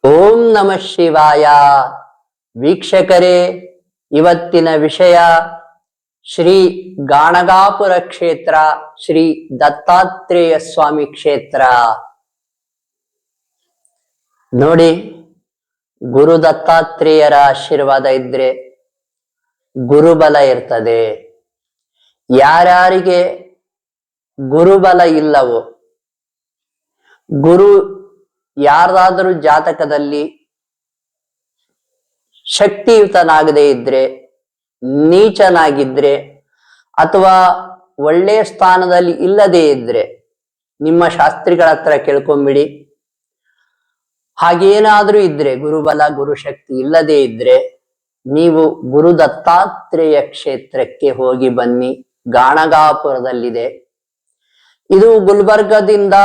ಓಂ ನಮಃ ಶಿವಾಯ. ವೀಕ್ಷಕರೇ, ಇವತ್ತಿನ ವಿಷಯ ಶ್ರೀ ಗಾಣಗಾಪುರ ಕ್ಷೇತ್ರ, ಶ್ರೀ ದತ್ತಾತ್ರೇಯ ಸ್ವಾಮಿ ಕ್ಷೇತ್ರ. ನೋಡಿ, ಗುರು ದತ್ತಾತ್ರೇಯರ ಆಶೀರ್ವಾದ ಇದ್ರೆ ಗುರುಬಲ ಇರ್ತದೆ. ಯಾರ್ಯಾರಿಗೆ ಗುರುಬಲ ಇಲ್ಲವೋ, ಗುರು ಯಾರ್ದಾದ್ರೂ ಜಾತಕದಲ್ಲಿ ಶಕ್ತಿಯುತನಾಗದೇ ಇದ್ರೆ, ನೀಚನಾಗಿದ್ರೆ, ಅಥವಾ ಒಳ್ಳೆಯ ಸ್ಥಾನದಲ್ಲಿ ಇಲ್ಲದೇ ಇದ್ರೆ ನಿಮ್ಮ ಶಾಸ್ತ್ರಿಗಳ ಹತ್ರ ಕೇಳ್ಕೊಂಬಿಡಿ. ಹಾಗೇನಾದ್ರೂ ಇದ್ರೆ, ಗುರುಬಲ ಗುರುಶಕ್ತಿ ಇಲ್ಲದೇ ಇದ್ರೆ ನೀವು ಗುರು ದತ್ತಾತ್ರೇಯ ಕ್ಷೇತ್ರಕ್ಕೆ ಹೋಗಿ ಬನ್ನಿ. ಗಾಣಗಾಪುರದಲ್ಲಿದೆ. ಇದು ಗುಲ್ಬರ್ಗದಿಂದ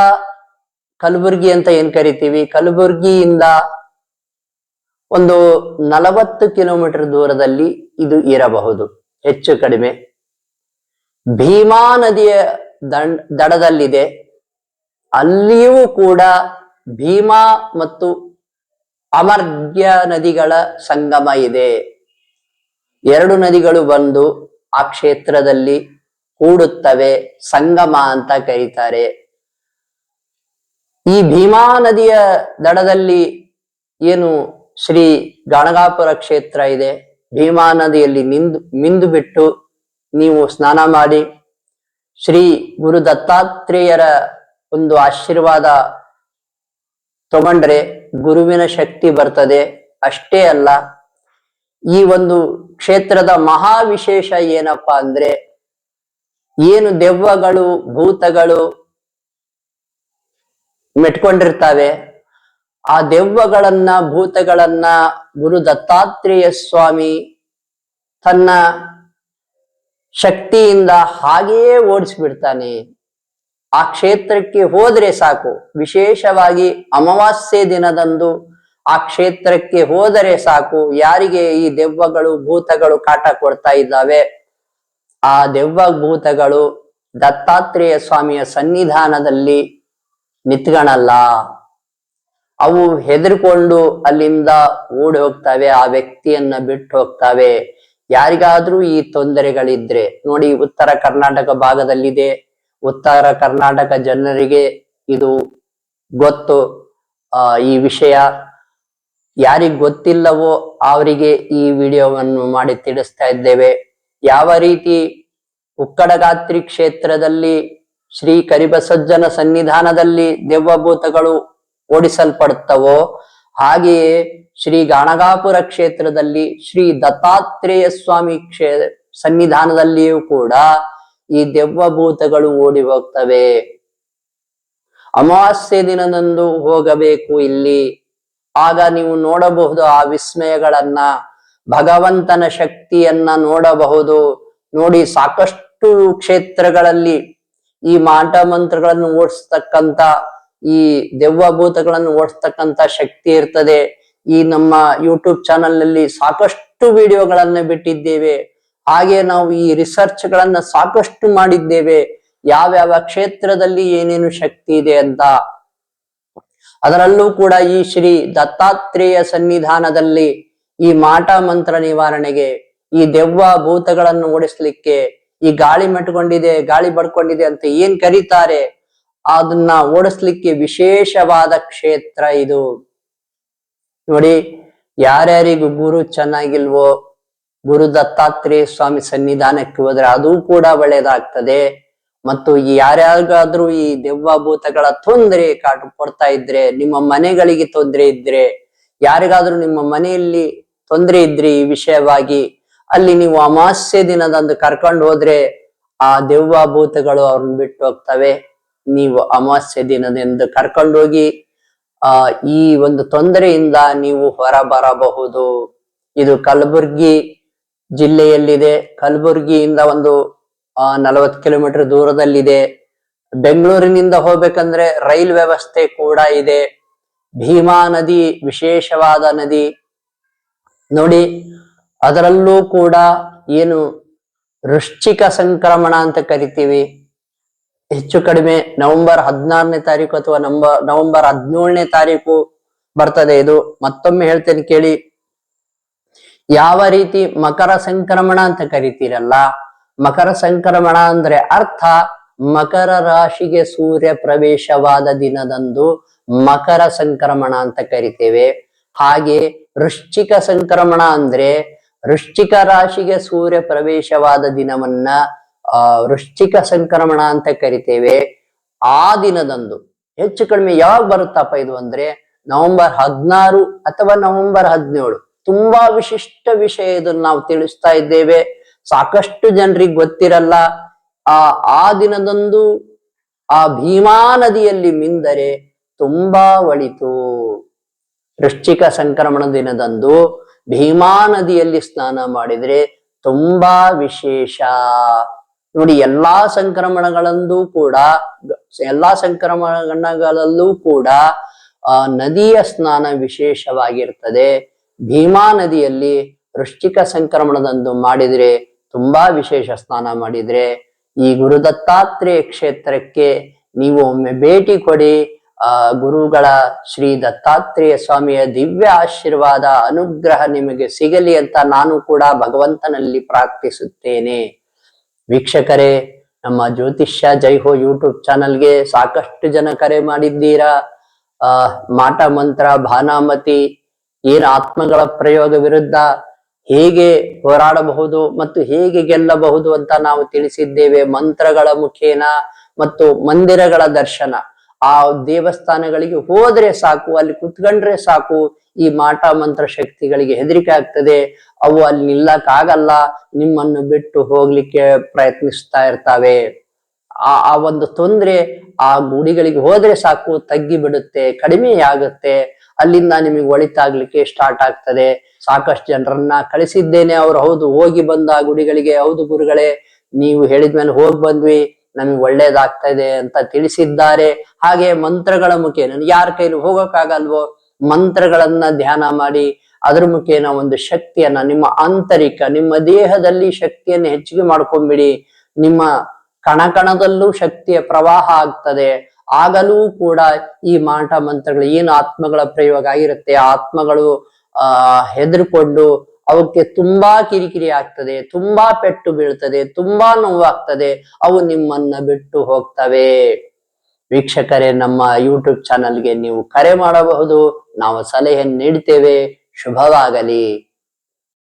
ಕಲಬುರ್ಗಿ ಅಂತ ಏನ್ ಕರಿತೀವಿ, ಕಲಬುರ್ಗಿಯಿಂದ ಒಂದು 40 ಕಿಲೋಮೀಟರ್ ದೂರದಲ್ಲಿ ಇದು ಇರಬಹುದು, ಹೆಚ್ಚು ಕಡಿಮೆ. ಭೀಮಾ ನದಿಯ ದಡದಲ್ಲಿದೆ. ಅಲ್ಲಿಯೂ ಕೂಡ ಭೀಮಾ ಮತ್ತು ಅಮರ್ಗ್ಯ ನದಿಗಳ ಸಂಗಮ ಇದೆ. ಎರಡು ನದಿಗಳು ಬಂದು ಆ ಕ್ಷೇತ್ರದಲ್ಲಿ ಕೂಡುತ್ತವೆ, ಸಂಗಮ ಅಂತ ಕರೀತಾರೆ. ಈ ಭೀಮಾ ನದಿಯ ದಡದಲ್ಲಿ ಏನು ಶ್ರೀ ಗಾಣಗಾಪುರ ಕ್ಷೇತ್ರ ಇದೆ, ಭೀಮಾ ನದಿಯಲ್ಲಿ ಮಿಂದು ಬಿಟ್ಟು ನೀವು ಸ್ನಾನ ಮಾಡಿ ಶ್ರೀ ಗುರು ದತ್ತಾತ್ರೇಯರ ಒಂದು ಆಶೀರ್ವಾದ ತಗೊಂಡ್ರೆ ಗುರುವಿನ ಶಕ್ತಿ ಬರ್ತದೆ. ಅಷ್ಟೇ ಅಲ್ಲ, ಈ ಒಂದು ಕ್ಷೇತ್ರದ ಮಹಾ ವಿಶೇಷ ಏನಪ್ಪಾ ಅಂದ್ರೆ, ಏನು ದೆವ್ವಗಳು ಭೂತಗಳು ಮೆಟ್ಕೊಂಡಿರ್ತಾವೆ, ಆ ದೆವ್ವಗಳನ್ನ ಭೂತಗಳನ್ನ ಗುರು ದತ್ತಾತ್ರೇಯ ಸ್ವಾಮಿ ತನ್ನ ಶಕ್ತಿಯಿಂದ ಹಾಗೆಯೇ ಓಡಿಸ್ಬಿಡ್ತಾನೆ. ಆ ಕ್ಷೇತ್ರಕ್ಕೆ ಹೋದ್ರೆ ಸಾಕು, ವಿಶೇಷವಾಗಿ ಅಮಾವಾಸ್ಯೆ ದಿನದಂದು ಆ ಕ್ಷೇತ್ರಕ್ಕೆ ಹೋದರೆ ಸಾಕು, ಯಾರಿಗೆ ಈ ದೆವ್ವಗಳು ಭೂತಗಳು ಕಾಟ ಕೊಡ್ತಾ ಇದ್ದಾವೆ, ಆ ದೆವ್ವ ಭೂತಗಳು ದತ್ತಾತ್ರೇಯ ಸ್ವಾಮಿಯ ಸನ್ನಿಧಾನದಲ್ಲಿ ನಿತ್ಕಣಲ್ಲ. ಅವು ಹೆದರ್ಕೊಂಡು ಅಲ್ಲಿಂದ ಓಡಿ ಹೋಗ್ತವೆ, ಆ ವ್ಯಕ್ತಿಯನ್ನ ಬಿಟ್ಟು ಹೋಗ್ತವೆ. ಯಾರಿಗಾದ್ರೂ ಈ ತೊಂದರೆಗಳಿದ್ರೆ ನೋಡಿ, ಉತ್ತರ ಕರ್ನಾಟಕ ಭಾಗದಲ್ಲಿದೆ. ಉತ್ತರ ಕರ್ನಾಟಕ ಜನರಿಗೆ ಇದು ಗೊತ್ತು. ಈ ವಿಷಯ ಯಾರಿಗ್ ಗೊತ್ತಿಲ್ಲವೋ ಅವರಿಗೆ ಈ ವಿಡಿಯೋವನ್ನು ಮಾಡಿ ತಿಳಿಸ್ತಾ ಇದ್ದೇವೆ. ಯಾವ ರೀತಿ ಉಕ್ಕಡಗಾತ್ರಿ ಕ್ಷೇತ್ರದಲ್ಲಿ ಶ್ರೀ ಕರಿಬಸಜ್ಜನ ಸನ್ನಿಧಾನದಲ್ಲಿ ದೆವ್ವಭೂತಗಳು ಓಡಿಸಲ್ಪಡುತ್ತವೋ, ಹಾಗೆಯೇ ಶ್ರೀ ಗಾಣಗಾಪುರ ಕ್ಷೇತ್ರದಲ್ಲಿ ಶ್ರೀ ದತ್ತಾತ್ರೇಯ ಸ್ವಾಮಿ ಸನ್ನಿಧಾನದಲ್ಲಿಯೂ ಕೂಡ ಈ ದೆವ್ವಭೂತಗಳು ಓಡಿ ಹೋಗ್ತವೆ. ಅಮಾವಾಸ್ಯೆ ದಿನದಂದು ಹೋಗಬೇಕು ಇಲ್ಲಿ. ಆಗ ನೀವು ನೋಡಬಹುದು ಆ ವಿಸ್ಮಯಗಳನ್ನ, ಭಗವಂತನ ಶಕ್ತಿಯನ್ನ ನೋಡಬಹುದು. ನೋಡಿ, ಸಾಕಷ್ಟು ಕ್ಷೇತ್ರಗಳಲ್ಲಿ ಈ ಮಾಟ ಮಂತ್ರಗಳನ್ನು ಓಡಿಸ್ತಕ್ಕಂತ, ಈ ದೆವ್ವಭೂತಗಳನ್ನು ಓಡಿಸ್ತಕ್ಕಂತ ಶಕ್ತಿ ಇರ್ತದೆ. ಈ ನಮ್ಮ ಯೂಟ್ಯೂಬ್ ಚಾನಲ್ ನಲ್ಲಿ ಸಾಕಷ್ಟು ವಿಡಿಯೋಗಳನ್ನ ಬಿಟ್ಟಿದ್ದೇವೆ. ಹಾಗೆ ನಾವು ಈ ರಿಸರ್ಚ್ ಗಳನ್ನ ಸಾಕಷ್ಟು ಮಾಡಿದ್ದೇವೆ, ಯಾವ್ಯಾವ ಕ್ಷೇತ್ರದಲ್ಲಿ ಏನೇನು ಶಕ್ತಿ ಇದೆ ಅಂತ. ಅದರಲ್ಲೂ ಕೂಡ ಈ ಶ್ರೀ ದತ್ತಾತ್ರೇಯ ಸನ್ನಿಧಾನದಲ್ಲಿ ಈ ಮಾಟ ಮಂತ್ರ ನಿವಾರಣೆಗೆ, ಈ ದೆವ್ವ ಭೂತಗಳನ್ನು ಓಡಿಸ್ಲಿಕ್ಕೆ, ಈ ಗಾಳಿ ಮೆಟ್ಕೊಂಡಿದೆ, ಗಾಳಿ ಬಡ್ಕೊಂಡಿದೆ ಅಂತ ಏನ್ ಕರೀತಾರೆ, ಅದನ್ನ ಓಡಿಸ್ಲಿಕ್ಕೆ ವಿಶೇಷವಾದ ಕ್ಷೇತ್ರ ಇದು. ನೋಡಿ, ಯಾರ್ಯಾರಿಗೂ ಗುರು ಚೆನ್ನಾಗಿಲ್ವೋ ಗುರು ದತ್ತಾತ್ರೇಯ ಸ್ವಾಮಿ ಸನ್ನಿಧಾನಕ್ಕೆ ಹೋದ್ರೆ ಅದು ಕೂಡ ಒಳ್ಳೇದಾಗ್ತದೆ. ಮತ್ತು ಯಾರ್ಯಾರಿಗಾದ್ರೂ ಈ ದೆವ್ವ ಭೂತಗಳ ತೊಂದರೆ ಕೊಡ್ತಾ ಇದ್ರೆ, ನಿಮ್ಮ ಮನೆಗಳಿಗೆ ತೊಂದರೆ ಇದ್ರೆ, ಯಾರಿಗಾದ್ರೂ ನಿಮ್ಮ ಮನೆಯಲ್ಲಿ ತೊಂದರೆ ಇದ್ರೆ ಈ ವಿಷಯವಾಗಿ, ಅಲ್ಲಿ ನೀವು ಅಮಾವಾಸ್ಯೆ ದಿನದಂದು ಕರ್ಕೊಂಡು ಹೋದ್ರೆ ಆ ದೆವ್ವ ಭೂತಗಳು ಅವ್ರನ್ನ ಬಿಟ್ಟು ಹೋಗ್ತವೆ. ನೀವು ಅಮಾವಾಸ್ಯೆ ದಿನದಂದು ಕರ್ಕೊಂಡೋಗಿ ಈ ಒಂದು ತೊಂದರೆಯಿಂದ ನೀವು ಹೊರ ಬರಬಹುದು. ಇದು ಕಲಬುರ್ಗಿ ಜಿಲ್ಲೆಯಲ್ಲಿದೆ. ಕಲಬುರ್ಗಿಯಿಂದ ಒಂದು 40 ಕಿಲೋಮೀಟರ್ ದೂರದಲ್ಲಿದೆ. ಬೆಂಗಳೂರಿನಿಂದ ಹೋಗ್ಬೇಕಂದ್ರೆ ರೈಲ್ ವ್ಯವಸ್ಥೆ ಕೂಡ ಇದೆ. ಭೀಮಾ ನದಿ ವಿಶೇಷವಾದ ನದಿ. ನೋಡಿ, ಅದರಲ್ಲೂ ಕೂಡ ಏನು ವೃಶ್ಚಿಕ ಸಂಕ್ರಮಣ ಅಂತ ಕರಿತೀವಿ, ಹೆಚ್ಚು ಕಡಿಮೆ ನವೆಂಬರ್ 16ನೇ ತಾರೀಕು ಅಥವಾ ನವೆಂಬರ್ 17ನೇ ತಾರೀಕು ಬರ್ತದೆ. ಇದು ಮತ್ತೊಮ್ಮೆ ಹೇಳ್ತೇನೆ ಕೇಳಿ. ಯಾವ ರೀತಿ ಮಕರ ಸಂಕ್ರಮಣ ಅಂತ ಕರಿತೀರಲ್ಲ, ಮಕರ ಸಂಕ್ರಮಣ ಅಂದ್ರೆ ಅರ್ಥ ಮಕರ ರಾಶಿಗೆ ಸೂರ್ಯ ಪ್ರವೇಶವಾದ ದಿನದಂದು ಮಕರ ಸಂಕ್ರಮಣ ಅಂತ ಕರಿತೇವೆ. ಹಾಗೆ ವೃಶ್ಚಿಕ ಸಂಕ್ರಮಣ ಅಂದ್ರೆ ವೃಶ್ಚಿಕ ರಾಶಿಗೆ ಸೂರ್ಯ ಪ್ರವೇಶವಾದ ದಿನವನ್ನ ವೃಶ್ಚಿಕ ಸಂಕ್ರಮಣ ಅಂತ ಕರಿತೇವೆ. ಆ ದಿನದಂದು ಹೆಚ್ಚು ಕಡಿಮೆ ಯಾವಾಗ ಬರುತ್ತಪ್ಪ ಇದು ಅಂದ್ರೆ ನವೆಂಬರ್ 16 ಅಥವಾ ನವೆಂಬರ್ 17. ತುಂಬಾ ವಿಶಿಷ್ಟ ವಿಷಯ, ಇದನ್ನು ನಾವು ತಿಳಿಸ್ತಾ ಇದ್ದೇವೆ. ಸಾಕಷ್ಟು ಜನರಿಗೆ ಗೊತ್ತಿರಲ್ಲ. ಆ ದಿನದಂದು ಆ ಭೀಮಾ ನದಿಯಲ್ಲಿ ಮಿಂದರೆ ತುಂಬಾ ಒಳಿತು. ವೃಶ್ಚಿಕ ಸಂಕ್ರಮಣ ದಿನದಂದು ಭೀಮಾ ನದಿಯಲ್ಲಿ ಸ್ನಾನ ಮಾಡಿದ್ರೆ ತುಂಬಾ ವಿಶೇಷ. ನೋಡಿ, ಎಲ್ಲಾ ಸಂಕ್ರಮಣಗಳಲ್ಲೂ ಕೂಡ ನದಿಯ ಸ್ನಾನ ವಿಶೇಷವಾಗಿರ್ತದೆ. ಭೀಮಾ ನದಿಯಲ್ಲಿ ವೃಶ್ಚಿಕ ಸಂಕ್ರಮಣದಂದು ಮಾಡಿದ್ರೆ ತುಂಬಾ ವಿಶೇಷ. ಸ್ನಾನ ಮಾಡಿದ್ರೆ ಈ ಗುರು ದತ್ತಾತ್ರೇಯ ಕ್ಷೇತ್ರಕ್ಕೆ ನೀವು ಒಮ್ಮೆ ಭೇಟಿ ಕೊಡಿ. ಗುರುಗಳ ಶ್ರೀ ದತ್ತಾತ್ರೇಯ ಸ್ವಾಮಿಯ ದಿವ್ಯ ಆಶೀರ್ವಾದ ಅನುಗ್ರಹ ನಿಮಗೆ ಸಿಗಲಿ ಅಂತ ನಾನು ಕೂಡ ಭಗವಂತನಲ್ಲಿ ಪ್ರಾರ್ಥಿಸುತ್ತೇನೆ. ವೀಕ್ಷಕರೇ, ನಮ್ಮ ಜ್ಯೋತಿಷ್ಯ ಜೈ ಹೋ ಯೂಟ್ಯೂಬ್ ಚಾನಲ್ಗೆ ಸಾಕಷ್ಟು ಜನ ಕರೆ ಮಾಡಿದ್ದೀರಾ. ಮಾಟ ಮಂತ್ರ, ಭಾನಾಮತಿ, ಏನ್ ಆತ್ಮಗಳ ಪ್ರಯೋಗ ವಿರುದ್ಧ ಹೇಗೆ ಹೋರಾಡಬಹುದು ಮತ್ತು ಹೇಗೆ ಗೆಲ್ಲಬಹುದು ಅಂತ ನಾವು ತಿಳಿಸಿದ್ದೇವೆ. ಮಂತ್ರಗಳ ಮುಖೇನ ಮತ್ತು ಮಂದಿರಗಳ ದರ್ಶನ. ಆ ದೇವಸ್ಥಾನಗಳಿಗೆ ಹೋದ್ರೆ ಸಾಕು, ಅಲ್ಲಿ ಕುತ್ಕೊಂಡ್ರೆ ಸಾಕು, ಈ ಮಾಟ ಮಂತ್ರ ಶಕ್ತಿಗಳಿಗೆ ಹೆದರಿಕೆ ಆಗ್ತದೆ. ಅವು ಅಲ್ಲಿ ನಿಲ್ಲಕ್ಕಾಗಲ್ಲ, ನಿಮ್ಮನ್ನು ಬಿಟ್ಟು ಹೋಗ್ಲಿಕ್ಕೆ ಪ್ರಯತ್ನಿಸ್ತಾ ಇರ್ತಾವೆ. ಆ ಒಂದು ತೊಂದ್ರೆ ಆ ಗುಡಿಗಳಿಗೆ ಹೋದ್ರೆ ಸಾಕು ತಗ್ಗಿ ಬಿಡುತ್ತೆ, ಕಡಿಮೆ ಆಗುತ್ತೆ. ಅಲ್ಲಿಂದ ನಿಮಗೆ ಒಳಿತಾಗ್ಲಿಕ್ಕೆ ಸ್ಟಾರ್ಟ್ ಆಗ್ತದೆ. ಸಾಕಷ್ಟು ಜನರನ್ನ ಕಳಿಸಿದ್ದೇನೆ. ಅವ್ರು ಹೌದು ಹೋಗಿ ಬಂದ ಆ ಗುಡಿಗಳಿಗೆ, ಹೌದು ಗುರುಗಳೇ ನೀವು ಹೇಳಿದ್ಮೇಲೆ ಹೋಗಿ ಬಂದ್ವಿ, ನಮಗೆ ಒಳ್ಳೇದಾಗ್ತಾ ಇದೆ ಅಂತ ತಿಳಿಸಿದ್ದಾರೆ. ಹಾಗೆ ಮಂತ್ರಗಳ ಮುಖೇನ ಯಾರ ಕೈಲಿ ಹೋಗಕ್ಕಾಗಲ್ವೋ ಮಂತ್ರಗಳನ್ನ ಧ್ಯಾನ ಮಾಡಿ ಅದ್ರ ಮುಖೇನ ಒಂದು ಶಕ್ತಿಯನ್ನ ನಿಮ್ಮ ಆಂತರಿಕ, ನಿಮ್ಮ ದೇಹದಲ್ಲಿ ಶಕ್ತಿಯನ್ನು ಹೆಚ್ಚಿಗೆ ಮಾಡ್ಕೊಂಡ್ಬಿಡಿ. ನಿಮ್ಮ ಕಣಕಣದಲ್ಲೂ ಶಕ್ತಿಯ ಪ್ರವಾಹ ಆಗ್ತದೆ. ಆಗಲೂ ಕೂಡ ಈ ಮಾಟ ಮಂತ್ರಗಳು ಏನು ಆತ್ಮಗಳ ಪ್ರಯೋಗ ಆಗಿರುತ್ತೆ, ಆತ್ಮಗಳು ಹೆದರ್ಕೊಂಡು ಅವಕ್ಕೆ ತುಂಬಾ ಕಿರಿಕಿರಿ ಆಗ್ತದೆ, ತುಂಬಾ ಪೆಟ್ಟು ಬೀಳ್ತದೆ, ತುಂಬಾ ನೋವಾಗ್ತದೆ, ಅವು ನಿಮ್ಮನ್ನ ಬಿಟ್ಟು ಹೋಗ್ತವೆ. ವೀಕ್ಷಕರೇ, ನಮ್ಮ ಯೂಟ್ಯೂಬ್ ಚಾನಲ್ಗೆ ನೀವು ಕರೆ ಮಾಡಬಹುದು, ನಾವು ಸಲಹೆ ನೀಡ್ತೇವೆ. ಶುಭವಾಗಲಿ.